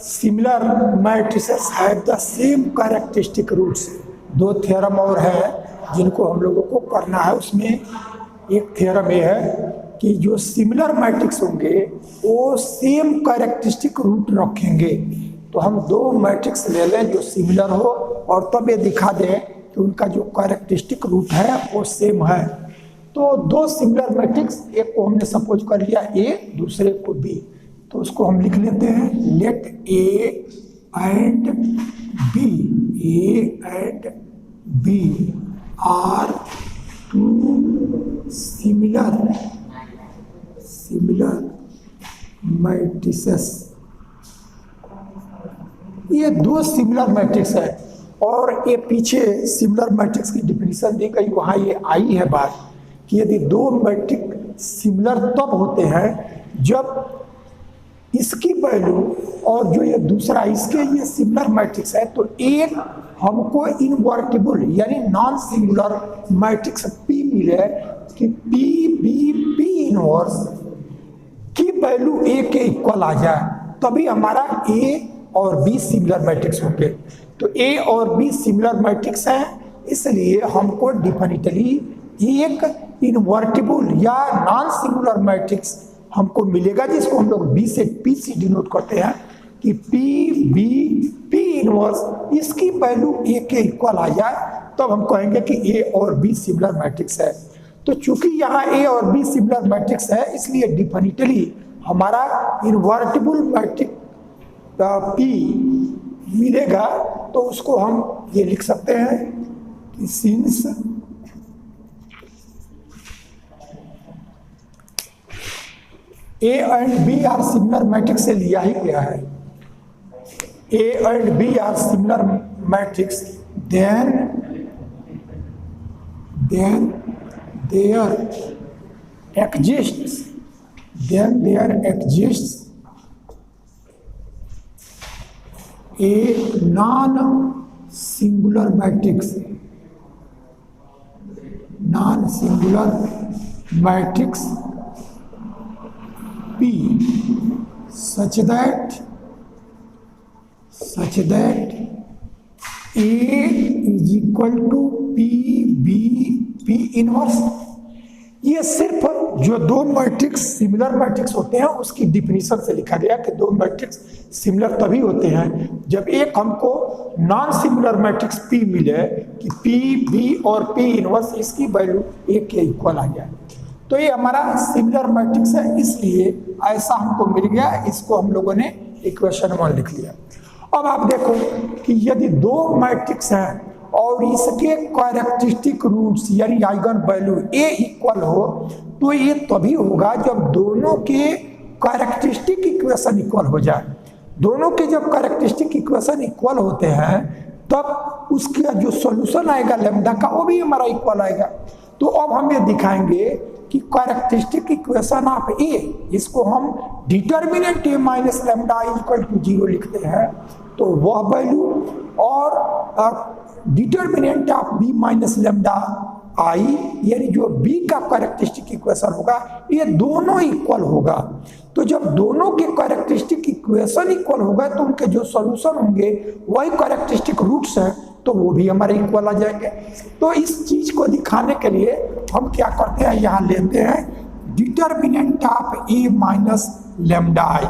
Similar matrices have the same characteristic roots. दो theorem और है जिनको हम लोगों को करना है। उसमें एक थ्योरम ये है कि जो सिमिलर मैट्रिक्स होंगे वो सेम कैरेक्टरिस्टिक रूट रखेंगे। तो हम दो मैट्रिक्स ले लें जो सिमिलर हो और तब ये दिखा दें कि उनका जो कैरेक्टरिस्टिक रूट है वो सेम है। तो दो सिमिलर मैट्रिक्स, एक को हमने सपोज कर लिया ए, दूसरे को बी, तो उसको हम लिख लेते हैं let A and B, A and B are two similar matrices. ये दो सिमिलर मैट्रिक्स है और ये पीछे सिमिलर मैट्रिक्स की डिफिनीशन दी गई, वहाँ ये आई है बात कि यदि दो मैट्रिक्स सिमिलर तब होते हैं जब इसकी वैल्यू और जो ये दूसरा इसके ये सिमिलर मैट्रिक्स है, तो एक हमको इनवर्टिबल यानी नॉन सिंगुलर मैट्रिक्स P मिले कि P B P इनवर्स की वैल्यू A के इक्वल आ जाए, तभी हमारा A और B सिमिलर मैट्रिक्स होंगे। तो A और B सिमिलर मैट्रिक्स हैं, इसलिए हमको डिफिनिटली एक इनवर्टिबल या नॉन सिंगुलर मैट्रिक्स हमको मिलेगा, जिसको हम लोग B से P से डिनोट करते हैं कि P B P इनवर्स इसकी वैल्यू A के इक्वल आ जाए, तब हम कहेंगे कि A और B सिमिलर मैट्रिक्स है। तो चूंकि यहाँ A और B सिमिलर मैट्रिक्स है, इसलिए डिफिनिटली हमारा इनवर्टिबल मैट्रिक्स P मिलेगा। तो उसको हम ये लिख सकते हैं कि since A and B are similar matrix से लिया ही गया है, A and B are similar matrix, then there exists a non-singular matrix P such that A is equal to P B P inverse. ये सिर्फ जो दो मैट्रिक्स सिमिलर मैट्रिक्स होते हैं उसकी डिफिनीशन से लिखा गया कि दो मैट्रिक्स सिमिलर तभी होते हैं जब एक हमको नॉन सिमिलर मैट्रिक्स P मिले कि P B और P इनवर्स इसकी वैल्यू A के इक्वल आ जाए। तो ये हमारा सिमिलर मैट्रिक्स है, इसलिए ऐसा हमको मिल गया। इसको हम लोगों ने इक्वेशन 1 लिख लिया। अब आप देखो कि यदि दो मैट्रिक्स हैं और इसके कैरेक्टरिस्टिक रूट्स यानी आइगन वैल्यू A इक्वल हो, तो ये तभी होगा जब दोनों के कैरेक्टरिस्टिक इक्वेशन इक्वल हो जाए। दोनों के जब कैरेक्टरिस्टिक इक्वेशन इक्वल होते हैं तब उसका जो सॉल्यूशन आएगा लैम्डा का वो भी हमारा इक्वल आएगा। तो अब हम ये दिखाएंगे कि कैरेक्टरिस्टिक इक्वेशन ऑफ A, इसको हम determinant A minus lambda equal to 0 लिखते हैं, तो वह वैल्यू और determinant of B minus lambda I यानी जो B का कैरेक्टरिस्टिक इक्वेशन होगा, ये दोनों इक्वल होगा। तो जब दोनों के कैरेक्टरिस्टिक इक्वेशन इक्वल होगा तो उनके जो सॉल्यूशन होंगे वही कैरेक्टरिस्टिक रूट्स हैं, तो वो भी हमारे इक्वल आ जाएंगे। तो इस चीज को दिखाने के लिए हम क्या करते हैं, यहाँ लेते हैं determinant of A minus lambda I,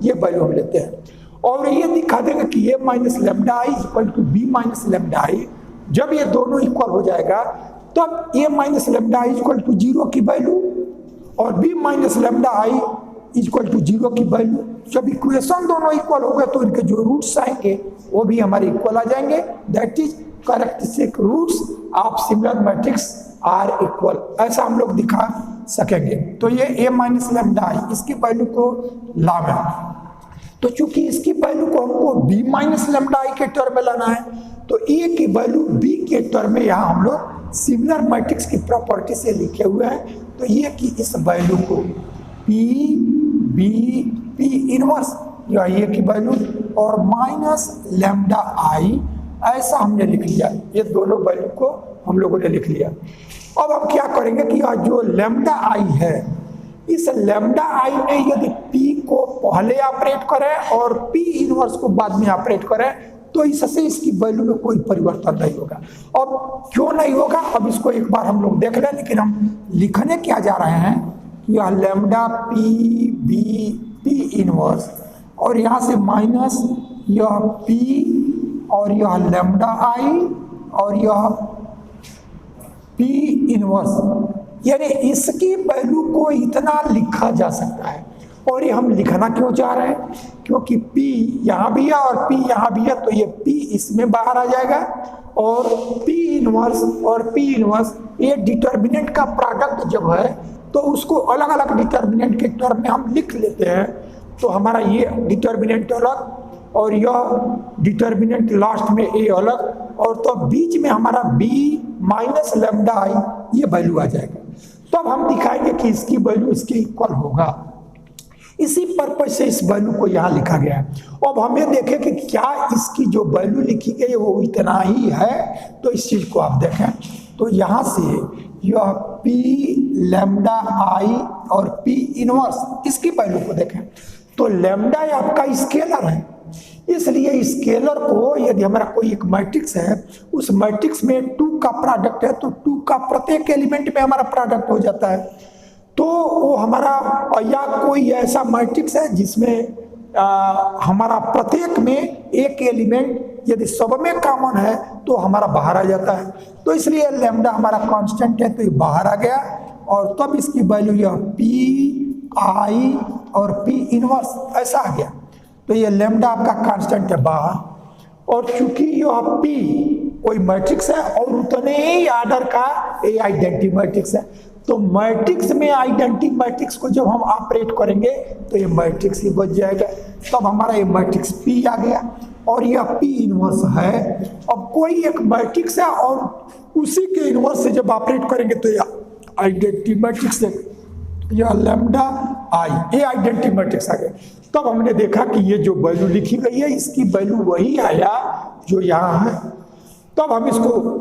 ये वैल्यू हम लेते हैं और ये दिखा देगा कि A minus lambda I equal to B minus lambda I। जब ये दोनों इक्वल हो जाएगा तब A minus lambda I equal to 0 की वैल्यू और B minus lambda I equal to 0 की वैल्यू, जब इक्वेशन दोनों इक्वल हो गए तो इनके जो रूट्स आएंगे वो भी हमारे इक्वल आ जाएंगे। That is characteristic roots of similar matrix are equal, ऐसा हम लोग दिखा सकेंगे। तो ये A माइनस लैम्डा I इसकी वैल्यू को लाना है, तो चूंकि इसकी वैल्यू को हमको B माइनस लैम्डा I के टर्म में लाना है, तो A की वैल्यू B के टर्म में यहाँ हम लोग सिमिलर मैट्रिक्स की प्रॉपर्टी से लिखे हुए हैं। तो ये कि इस वैल्यू को P B P इनवर्स या A की वैल्यू और माइनस लैम्डा I, ऐसा हमने लिख लिया। ये दोनों वैल्यू को हम लोगों ने लिख लिया। अब हम क्या करेंगे कि जो लैम्डा I है इस लैम्डा आई में यदि पी को पहले ऑपरेट करें और पी इनवर्स को बाद में ऑपरेट करें तो इससे इसकी वैल्यू में कोई परिवर्तन नहीं होगा। अब क्यों नहीं होगा, अब इसको एक बार हम लोग देख लें, लेकिन हम लिखने क्या जा रहे हैं कि यह lambda P B P inverse और यहाँ से माइनस यह पी और यह लैम्डा आई और यह पी इनवर्स, यानी इसकी वैल्यू को इतना लिखा जा सकता है। और ये हम लिखना क्यों चाह रहे हैं, क्योंकि P यहाँ भी है और P यहाँ भी है, तो ये P इसमें बाहर आ जाएगा और P इनवर्स ये डिटर्मिनेंट का प्रोडक्ट जब है तो उसको अलग अलग डिटर्मिनेंट के टर्म में हम लिख लेते हैं। तो हमारा ये डिटर्मिनेंट अलग और यह डिटर्मिनेंट लास्ट में A अलग, और तो बीच में हमारा B माइनस लैम्डा आई ये वैल्यू आ जाएगा। तब हम दिखाएंगे कि इसकी वैल्यू इसके इक्वल होगा। इसी पर्पज से इस वैल्यू को यहाँ लिखा गया है। अब हमें देखें कि क्या इसकी जो वैल्यू लिखी गई है वो इतना ही है, तो इस चीज को आप देखें तो यहाँ से यह P लैम्डा आई और P इनवर्स इसकी वैल्यू को देखें तो लैम्डा आपका स्केलर है, इसलिए स्केलर को यदि हमारा कोई एक मैट्रिक्स है उस मैट्रिक्स में 2 का प्रोडक्ट है तो 2 का प्रत्येक एलिमेंट में हमारा प्रोडक्ट हो जाता है। तो वो हमारा या कोई ऐसा मैट्रिक्स है जिसमें हमारा प्रत्येक में एक एलिमेंट यदि सब में कॉमन है तो हमारा बाहर आ जाता है। तो इसलिए लैम्डा हमारा कांस्टेंट है तो ये बाहर आ गया और तब इसकी वैल्यू यह पी आई और पी इनवर्स ऐसा आ गया। तो ये लैम्डा आपका कांस्टेंट है बाहर, और चूंकि यह पी कोई मैट्रिक्स है और उतने ही आर्डर का ए आइडेंटिटी मैट्रिक्स है, तो मैट्रिक्स में आइडेंटिटी मैट्रिक्स को जब हम ऑपरेट करेंगे तो ये मैट्रिक्स ही बच जाएगा। तब हमारा ये मैट्रिक्स पी आ गया और यह पी इनवर्स है। अब कोई एक मैट्रिक्स है और उसी के इनवर्स से जब ऑपरेट करेंगे तो यह आइडेंटिटी मैट्रिक्स है, यह लैम्डा आई ये आइडेंटिटी मैट्रिक्स आ गया। तब हमने देखा कि ये जो वैल्यू लिखी गई है इसकी वैल्यू वही आया जो यहाँ है। तब हम इसको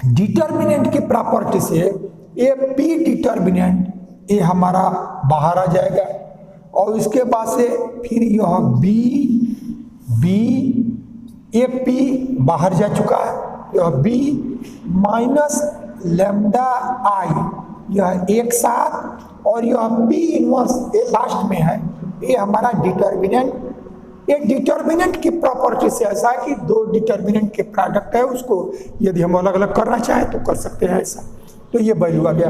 डिटर्मिनेंट की प्रॉपर्टी से ये पी डिटर्मिनेंट ये हमारा बाहर आ जाएगा और इसके बाद से फिर यह बी ये पी बाहर जा चुका है, यह बी माइनस लैम्डा आई यह एक साथ और यह पी इनवर्स ये लास्ट में है, ये हमारा डिटर्मिनेंट। ये डिटर्मिनेंट की प्रॉपर्टी से ऐसा है कि 2 डिटर्मिनेंट के प्रोडक्ट है उसको यदि हम अलग अलग करना चाहें तो कर सकते हैं ऐसा। तो ये वैल्यू आ गया।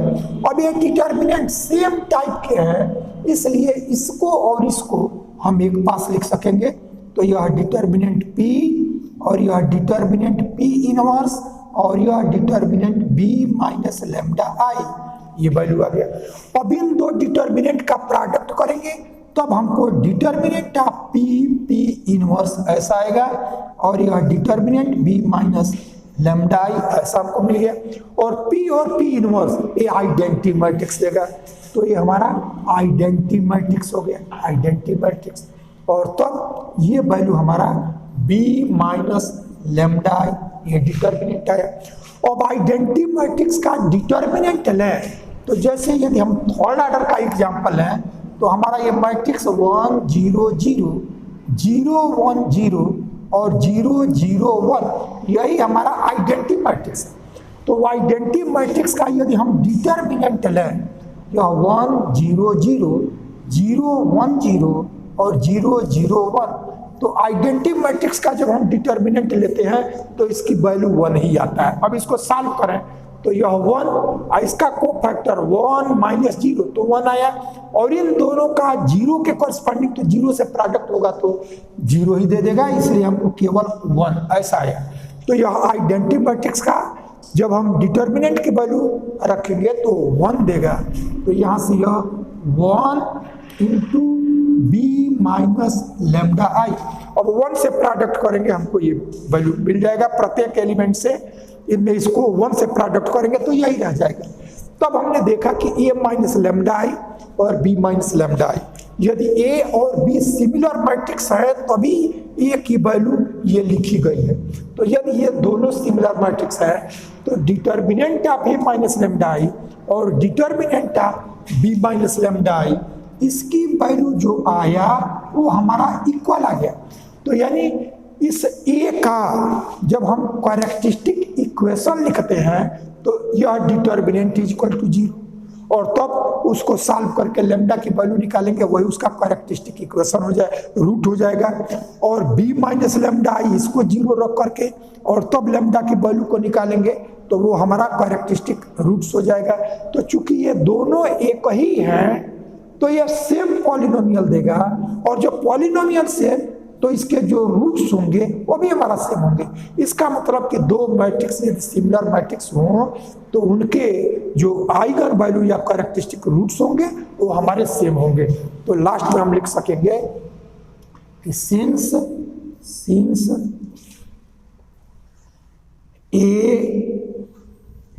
अब ये डिटर्मिनेंट सेम टाइप के हैं इसलिए इसको और इसको हम एक पास लिख सकेंगे। तो यह डिटर्मिनेंट P और यह डिटर्मिनेंट P इनवर्स और यह डिटर्मिनेंट B माइनस लैम्डा आई ये वैल्यू आ गया। अब इन 2 डिटर्मिनेंट का प्रोडक्ट करेंगे तब हमको डिटर्मिनेंट ऑफ P इनवर्स ऐसा आएगा और यह डिटर्मिनेंट B माइनस लैम्डा आई ऐसा हमको मिल गया। और P और P इनवर्स ये आइडेंटिटी मैट्रिक्स देगा, तो ये हमारा आइडेंटिटी मैट्रिक्स हो गया, आइडेंटिटी मैट्रिक्स। और तब ये वैल्यू हमारा B माइनस लैम्डा आई ये डिटर्मिनेंट आया। अब आइडेंटिटी मैट्रिक्स का डिटर्मिनेंट लें तो जैसे यदि हम थर्ड ऑर्डर का एग्जाम्पल है तो हमारा ये मैट्रिक्स 1 0 0 0 1 0 और 0 0 1 यही हमारा आइडेंटिटी मैट्रिक्स है। तो आइडेंटिटी मैट्रिक्स का यदि हम डिटर्मिनेंट लें यह 1 0 0 0 1 0 और 0 0 1, तो आइडेंटिटी मैट्रिक्स का जब हम डिटर्मिनेंट लेते हैं तो इसकी वैल्यू 1 ही आता है। अब इसको सॉल्व करें तो यह 1 इसका कोफैक्टर 1 माइनस 0 तो 1 आया और इन दोनों का 0 के कॉरस्पॉन्डिंग तो 0 से प्रोडक्ट होगा तो 0 ही दे देगा, इसलिए हमको केवल 1 ऐसा आया। तो यह आइडेंटिटी मैट्रिक्स का जब हम डिटर्मिनेंट की वैल्यू रखेंगे तो 1 देगा। तो यहाँ से यह 1 इंटू बी माइनस लैम्डा आई, अब 1 से प्रोडक्ट करेंगे हमको ये वैल्यू मिल जाएगा प्रत्येक एलिमेंट से, इनमें इसको 1 से प्रोडक्ट करेंगे तो यही रह जाएगा। तब हमने देखा कि ए माइनस लैम्डा आई और बी माइनस लैम्डा आई, यदि ए और बी सिमिलर मैट्रिक्स है तभी ए की वैल्यू ये लिखी गई है। तो यदि ये दोनों सिमिलर मैट्रिक्स है तो determinant of A minus lambda I और determinant of B minus lambda I, इसकी वैल्यू जो आया वो हमारा इक्वल आ गया। तो यानी इस ए का जब हम कैरेक्टरिस्टिक इक्वेशन लिखते हैं तो यह डिटर्मिनेंट इज इक्वल टू 0, और तब उसको सॉल्व करके लेमडा की वैल्यू निकालेंगे, वही उसका कैरेक्टरिस्टिक इक्वेशन हो जाए, रूट हो जाएगा। और बी माइनस लेमडा आई इसको 0 रख करके और तब लेमडा की वैल्यू को निकालेंगे तो वो हमारा कैरेक्टरिस्टिक रूट्स हो जाएगा। तो चूंकि ये दोनों एक ही हैं तो ये सेम पॉलिनोमियल देगा, और जो पॉलिनोमियल सेम तो इसके जो रूट्स होंगे वो भी हमारा सेम होंगे। इसका मतलब कि दो मैट्रिक्स यदि सिमिलर मैट्रिक्स हों तो उनके जो आइगन वैल्यू या कैरेक्टरिस्टिक रूट्स होंगे वो हमारे सेम होंगे। तो लास्ट में हम लिख सकेंगे कि since A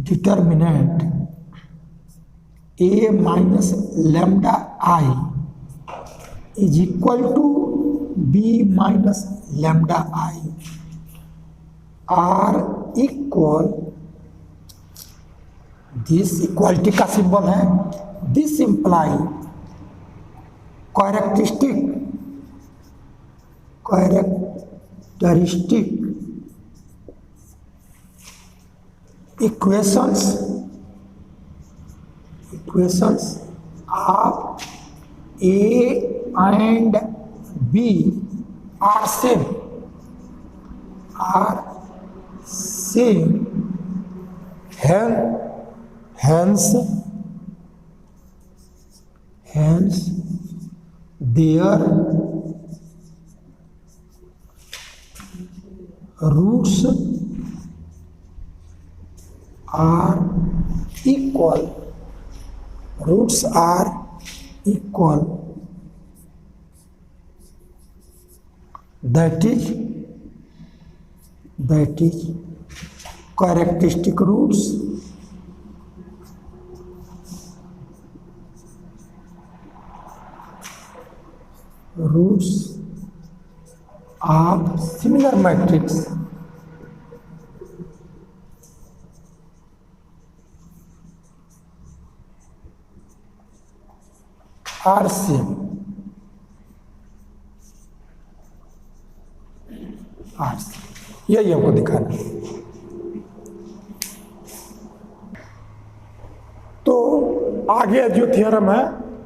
determinant A minus lambda I is equal to B minus lambda I are equal, this equality का सिंबल है, this imply characteristic equations of A and B are same, hence their roots are equal, that is characteristic roots of similar matrix are same, यही हमको दिखाना। तो आगे जो theorem है,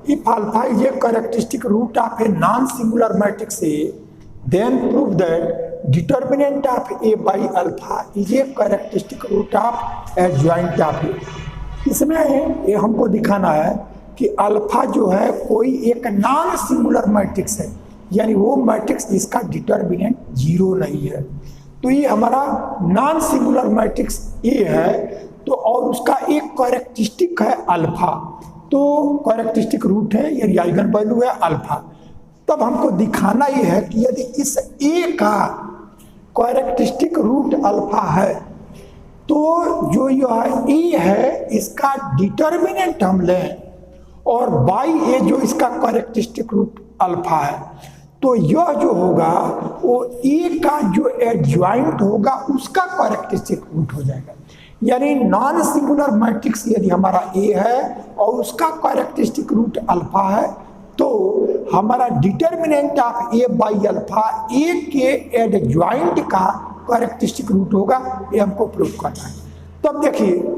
if alpha is a characteristic root of a non singular matrix A then prove that determinant of A by alpha is a characteristic root of adjoint of A. इसमें ये हमको दिखाना है कि अल्फा जो है कोई एक नॉन सिंगुलर मैट्रिक्स है, यानी वो मैट्रिक्स जिसका डिटर्मिनेंट 0 नहीं है। तो ये हमारा नॉन सिंगुलर मैट्रिक्स ए है, तो और उसका एक कैरेक्टरिस्टिक है अल्फा, तो कैरेक्टरिस्टिक रूट है यानी आइगन वैल्यू है अल्फा। तब हमको दिखाना ये है कि यदि इस ए का कैरेक्टरिस्टिक रूट अल्फा है तो जो यह ए है इसका डिटर्मिनेंट हम लें और बाई ए जो इसका कैरेक्टरिस्टिक रूट अल्फा है, तो यह जो होगा वो ए का जो एडजॉइंट होगा उसका कैरेक्टरिस्टिक रूट हो जाएगा। यानी नॉन सिंगुलर मैट्रिक्स यदि हमारा ए है और उसका कैरेक्टरिस्टिक रूट अल्फा है तो हमारा determinant of A by alpha A के एडजॉइंट का कैरेक्टरिस्टिक रूट होगा, ये हमको प्रूव करना है। तब देखिए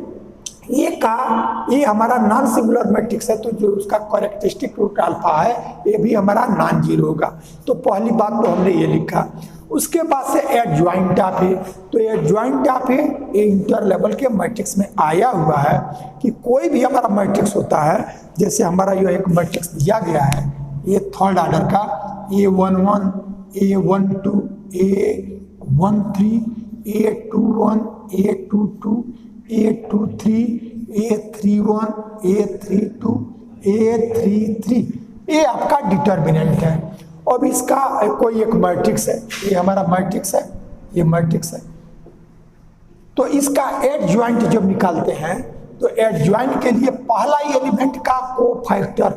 ये हमारा नॉन सिंगुलर मैट्रिक्स है, तो जो उसका कैरेक्टरिस्टिक रूट अल्फा है ये भी हमारा नॉन जीरो होगा। तो पहली बात तो हमने ये लिखा। उसके बाद से एडजॉइंट ऑफ ए, तो adjoint of A inter level के मैट्रिक्स में आया हुआ है कि कोई भी हमारा मैट्रिक्स होता है, जैसे हमारा ये एक मैट्रिक्स दिया गया है ये थर्ड ऑर्डर का A11 A12 A13 A21 A22 A23 A31 A32 A33, ये आपका डिटर्मिनेंट है। अब इसका कोई एक मैट्रिक्स है, ये हमारा मैट्रिक्स है, ये मैट्रिक्स है। तो इसका एडजॉइंट जब निकालते हैं तो एडजॉइंट के लिए पहला एलिमेंट का कोफैक्टर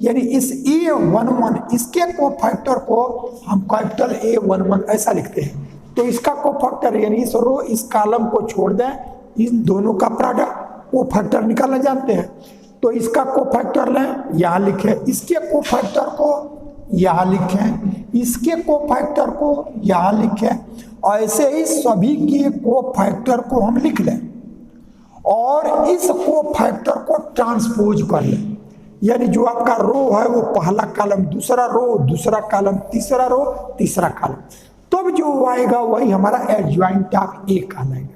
यानी इस A11 इसके कोफैक्टर को हम कैपिटल A11 ऐसा लिखते हैं। तो इसका कोफैक्टर यानी इस रो इस कॉलम को छोड़ दें, इन दोनों का प्रोडक्ट कोफैक्टर निकालना जानते हैं। तो इसका कोफैक्टर लें, यहाँ लिखें, इसके कोफैक्टर को यहाँ लिखें, इसके कोफैक्टर को यहाँ लिखें, ऐसे ही सभी के कोफैक्टर को हम लिख लें और इस कोफैक्टर को ट्रांसपोज कर लें। यानी जो आपका रो है वो पहला कॉलम, दूसरा रो, दूसरा कॉलम, तीसरा रो, तीसरा कॉलम, तब जो आएगा वही हमारा एडजॉइंट ऑफ ए कहलाएगा।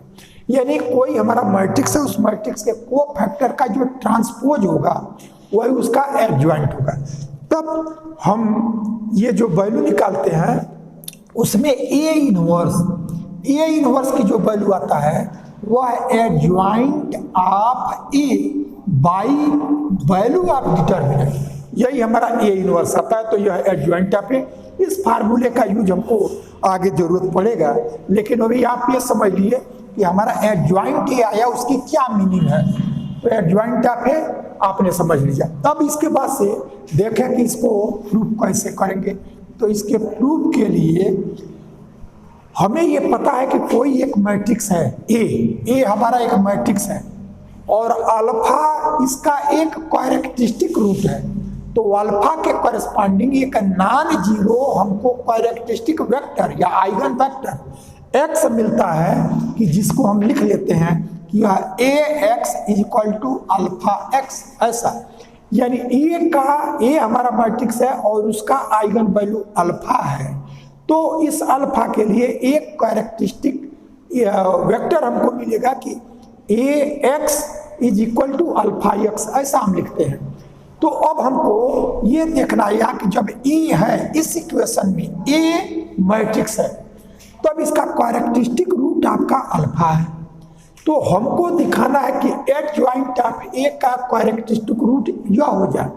यानी कोई हमारा मैट्रिक्स है, उस मैट्रिक्स के कोफैक्टर का जो ट्रांसपोज होगा वही उसका एडजॉइंट होगा। तब हम ये जो वैल्यू निकालते हैं उसमें ए इनवर्स की जो वैल्यू आता है वह adjoint of A by value of determinant, यही हमारा ए इनवर्स आता है। तो यह एडजॉइंट ऑफ ए, इस फार्मूले का यूज हमको आगे जरूरत पड़ेगा, लेकिन अभी आप ये समझ लिए कि हमारा एडजॉइंट ए आया उसकी क्या मीनिंग है। तो एडजॉइंट ऑफ ए आपने समझ लिया। अब इसके बाद से देखें कि इसको प्रूफ कैसे करेंगे। तो इसके प्रूफ के लिए हमें ये पता है कि कोई एक मैट्रिक्स है ए हमारा एक मैट्रिक्स है और अल्फा इसका एक कैरेक्टरिस्टिक रूट है। तो अल्फा के करस्पॉन्डिंग एक नॉन जीरो हमको कैरेक्टरिस्टिक वेक्टर या आइगन वेक्टर एक्स मिलता है कि जिसको हम लिख लेते हैं कि यह A X is equal to alpha X, ऐसा। यानी ए हमारा मैट्रिक्स है और उसका आइगन वैल्यू अल्फा है। तो इस अल्फा के लिए एक कैरेक्टरिस्टिक वेक्टर हमको मिलेगा कि A X is equal to alpha X, ऐसा हम लिखते हैं। तो अब हमको ये देखना है कि जब ए है इस इक्वेशन में, ए मैट्रिक्स है, तब तो इसका कैरेक्टरिस्टिक रूट आपका अल्फा है। तो हमको दिखाना है कि एडजॉइंट ऑफ ए का कैरेक्टरिस्टिक रूट यह हो जाए,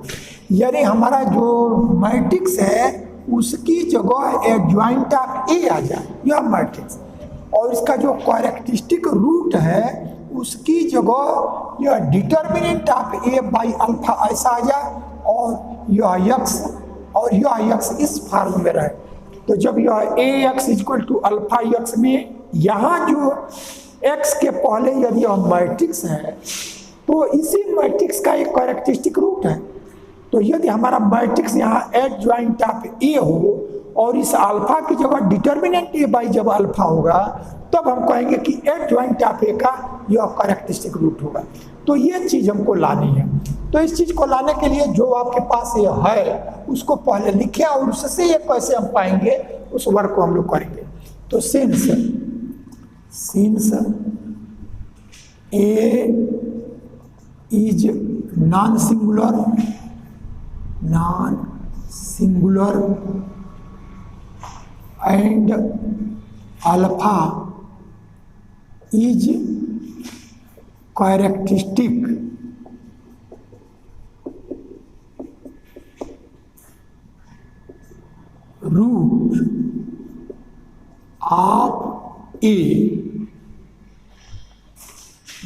यानी हमारा जो मैट्रिक्स है उसकी जगह एडजॉइंट ऑफ ए आ जाए, यह मैट्रिक्स, और इसका जो कैरेक्टरिस्टिक रूट है उसकी जगह यह determinant of A by alpha ऐसा आ जाए, और यह एक्स और यह एक्स इस फॉर्म में रहे। तो जब यह A X equal to alpha X में यहाँ जो एक्स के पहले यदि यह मैट्रिक्स है तो इसी मैट्रिक्स का एक कैरेक्टरिस्टिक रूट है। तो यदि हमारा मैट्रिक्स यहाँ एडजॉइंट ऑफ ए हो और इस अल्फा की जगह डिटर्मिनेंट ए बाई जब अल्फा होगा, तब हम कहेंगे कि एडजॉइंट ऑफ ए का यह कैरेक्टरिस्टिक रूट होगा। तो ये चीज़ हमको लानी है। तो इस चीज़ को लाने के लिए जो आपके पास ये है उसको पहले लिखे और उससे ये कैसे हम पाएंगे उस वर्क को हम लोग करेंगे। तो since A is non singular and alpha is characteristic root of A,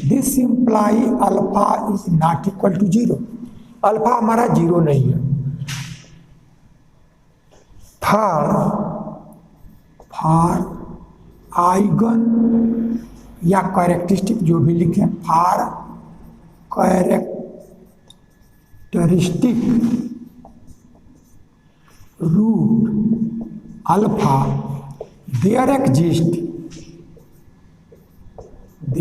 this imply alpha is not equal to zero. Alpha हमारा जीरो नहीं है। फॉर आइगन या कैरेक्टरिस्टिक जो भी लिखें, for characteristic root alpha there exist a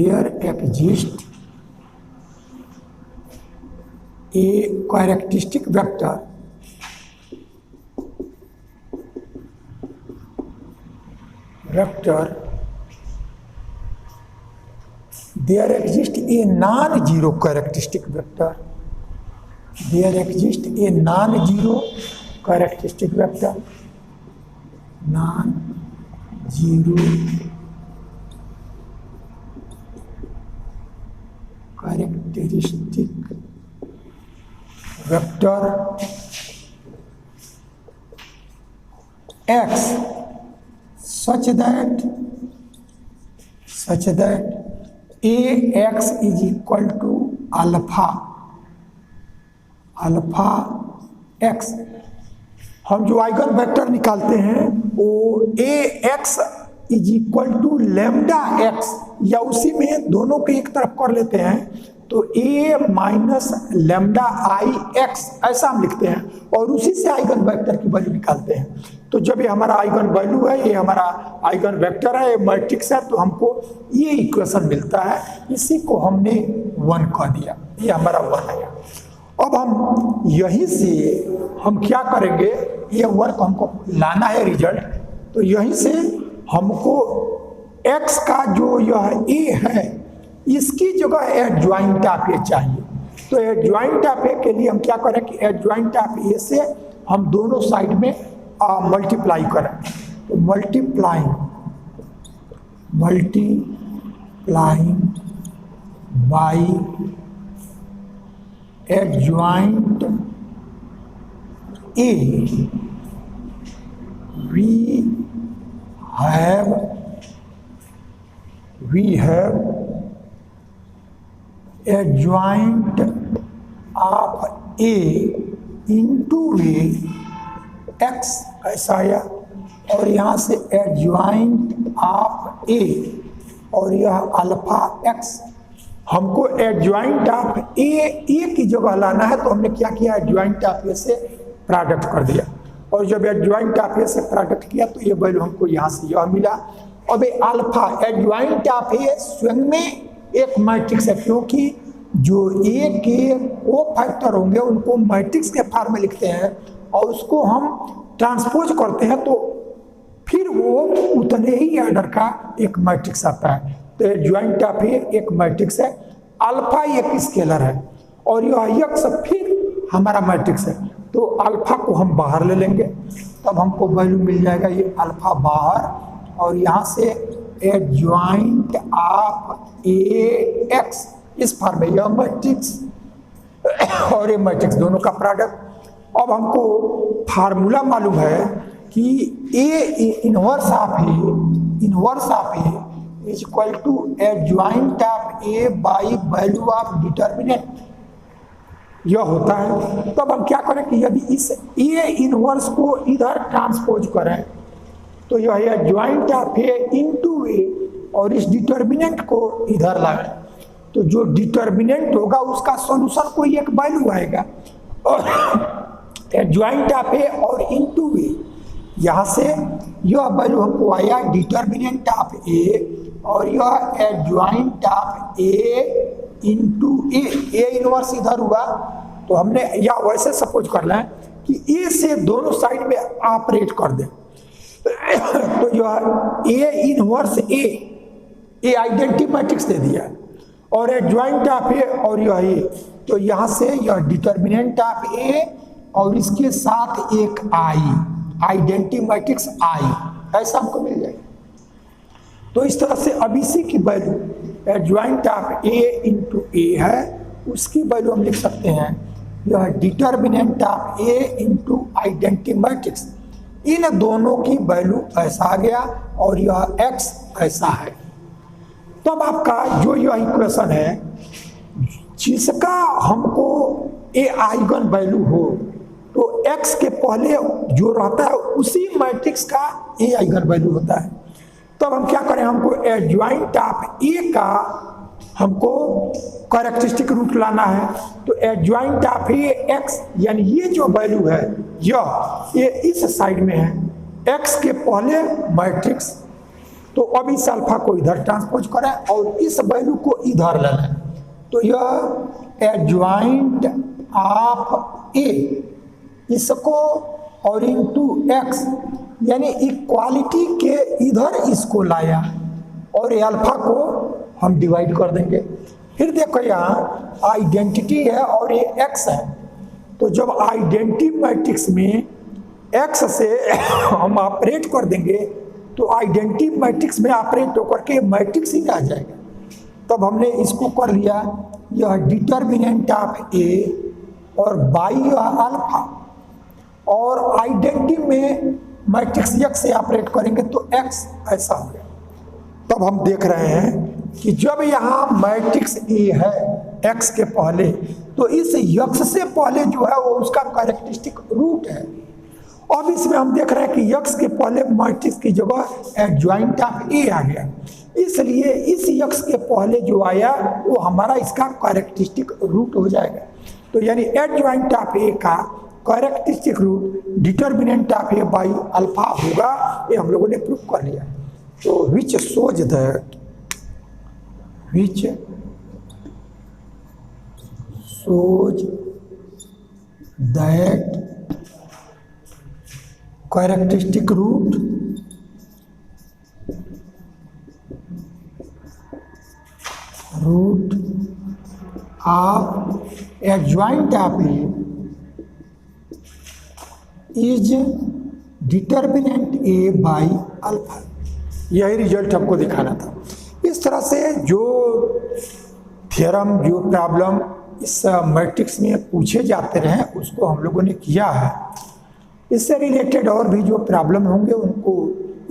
characteristic vector there exists a non-zero characteristic vector. There exists a non-zero characteristic vector. Non-zero characteristic vector x such that ax is equal to alpha x। हम जो eigen vector निकालते हैं वो ax is equal to lambda x, या उसी में दोनों को एक तरफ कर लेते हैं तो ए माइनस लेमडा आई एक्स ऐसा हम लिखते हैं और उसी से आइगन वेक्टर की वैल्यू निकालते हैं। तो जब ये हमारा आइगन वैल्यू है, ये हमारा आइगन वेक्टर है, ये मैट्रिक्स है, तो हमको ये इक्वेशन मिलता है। इसी को हमने 1 कह दिया, ये हमारा 1 आया। अब हम यहीं से हम क्या करेंगे, ये वर्क हमको लाना है रिजल्ट, तो यहीं से हमको x का जो यह a है इसकी जगह एडजॉइंट ऑफ a चाहिए। तो एडजॉइंट ऑफ a के लिए हम क्या करें कि एडजॉइंट ऑफ a से हम दोनों साइड में मल्टीप्लाई करें। तो multiplying by adjoint a we have adjoint of a into a x ऐसा आया, और यहाँ से एडजॉइंट ऑफ a और यह अल्फा x। हमको एडजॉइंट ऑफ a की जगह लाना है, तो हमने क्या किया, एडजॉइंट ऑफ a से प्रोडक्ट कर दिया, और जब एडजॉइंट ऑफ a से प्रोडक्ट किया तो ये वैल्यू हमको यहाँ से यह मिला। अब अल्फा एडजॉइंट ऑफ a स्वयं में एक मैट्रिक्स है, क्योंकि जो a के वो फैक्टर होंगे उनको मैट्रिक्स के फॉर्म में लिखते हैं और उसको हम ट्रांसपोज करते हैं तो फिर वो उतने ही ऑर्डर का एक मैट्रिक्स आता है। तो एडजॉइंट ऑफ a एक मैट्रिक्स है, अल्फा एक स्केलर है और यह x फिर हमारा मैट्रिक्स है। तो अल्फा को हम बाहर ले लेंगे, तब हमको वैल्यू मिल जाएगा ये अल्फा बाहर, और यहाँ से एडजॉइंट ऑफ ए एक्स इस फॉर्म में, यह मैट्रिक्स और ये मैट्रिक्स दोनों का प्रोडक्ट। अब हमको फार्मूला मालूम है कि A inverse of A is equal to adjoint of A by value of determinant, यह होता है। तब हम क्या करें कि यदि इस ए इनवर्स को इधर ट्रांसपोज करें तो यह एडजॉइंट ऑफ ए इनटू ए, और इस डिटर्मिनेंट को इधर लाएं तो जो डिटर्मिनेंट होगा उसका सॉल्यूशन कोई एक वैल्यू आएगा, और एडजॉइंट ऑफ ए और इनटू ए, यहाँ से यह वैल्यू हमको आया डिटर्मिनेंट ऑफ ए, और यह adjoint of A into A inverse इधर हुआ। तो हमने या वैसे सपोज कर लें कि ए से दोनों साइड में ऑपरेट कर दें तो यह A inverse A identity matrix दे दिया, और एडजॉइंट ऑफ ए और यह ए, तो यहाँ से यह डिटर्मिनेंट ऑफ ए और इसके साथ एक आई, आइडेंटिटी मैट्रिक्स आई, ऐसा हमको मिल जाएगा। तो इस तरह से अब इसी की value adjoint of A into A है, उसकी वैल्यू हम लिख सकते हैं यह determinant of A into identity matrix. इन दोनों की वैल्यू ऐसा आ गया और यह x ऐसा है। तब आपका जो यह इक्वेशन है जिसका हमको ए आइगन वैल्यू हो, तो x के पहले जो रहता है उसी मैट्रिक्स का ए आइगन वैल्यू होता है। तब हम क्या करें, हमको एडजॉइंट ऑफ ए का हमको कैरेक्टरिस्टिक रूट लाना है। तो एडजॉइंट ऑफ ए एक्स, यानी ये जो वैल्यू है ये इस साइड में है, एक्स के पहले मैट्रिक्स। तो अब इस अल्फा को इधर ट्रांसपोज करें और इस वैल्यू को इधर ले लें, तो यह एडजॉइंट ऑफ ए इसको और इनटू एक्स, यानी इक्वालिटी के इधर इसको लाया और ये अल्फा को हम डिवाइड कर देंगे। फिर देखो यहाँ आइडेंटिटी है और ये एक्स है, तो जब आइडेंटिटी मैट्रिक्स में एक्स से हम ऑपरेट कर देंगे तो आइडेंटिटी मैट्रिक्स में ऑपरेट होकर के मैट्रिक्स ही आ जाएगा। तब हमने इसको कर लिया, यह डिटर्मिनेंट ऑफ ए और बाई अल्फा, और आइडेंटिटी में मैट्रिक्स एक्स से ऑपरेट करेंगे तो एक्स ऐसा हो गया। तब हम देख रहे हैं कि जब यहाँ मैट्रिक्स ए है एक्स के पहले, तो इस एक्स से पहले जो है वो उसका कैरेक्टरिस्टिक रूट है, अब इसमें हम देख रहे हैं कि यक्स के पहले मैट्रिक्स की जगह एडजॉइंट ऑफ ए आ गया, इसलिए इस यक्स के पहले जो आया वो हमारा इसका कैरेक्टरिस्टिक रूट हो जाएगा। तो यानी एडजॉइंट ऑफ ए का characteristic root determinant of A by alpha होगा, ये हम लोगों ने प्रूव कर लिया। तो which shows that characteristic root of adjoint of A is determinant A by alpha. यही रिजल्ट हमको दिखाना था। इस तरह से जो थ्योरम, जो प्रॉब्लम इस मैट्रिक्स में पूछे जाते रहे उसको हम लोगों ने किया है। इससे रिलेटेड और भी जो प्रॉब्लम होंगे उनको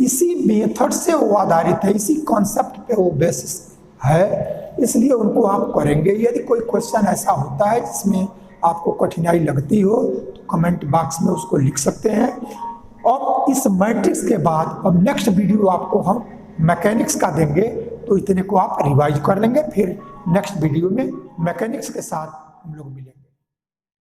इसी मेथड से वो आधारित है, इसी कॉन्सेप्ट पे वो बेसिस है, इसलिए उनको आप करेंगे। यदि कोई क्वेश्चन ऐसा होता है जिसमें आपको कठिनाई लगती हो तो कमेंट बॉक्स में उसको लिख सकते हैं। और इस मैट्रिक्स के बाद अब नेक्स्ट वीडियो आपको हम मैकेनिक्स का देंगे, तो इतने को आप रिवाइज कर लेंगे, फिर नेक्स्ट वीडियो में मैकेनिक्स के साथ हम लोग मिलेंगे।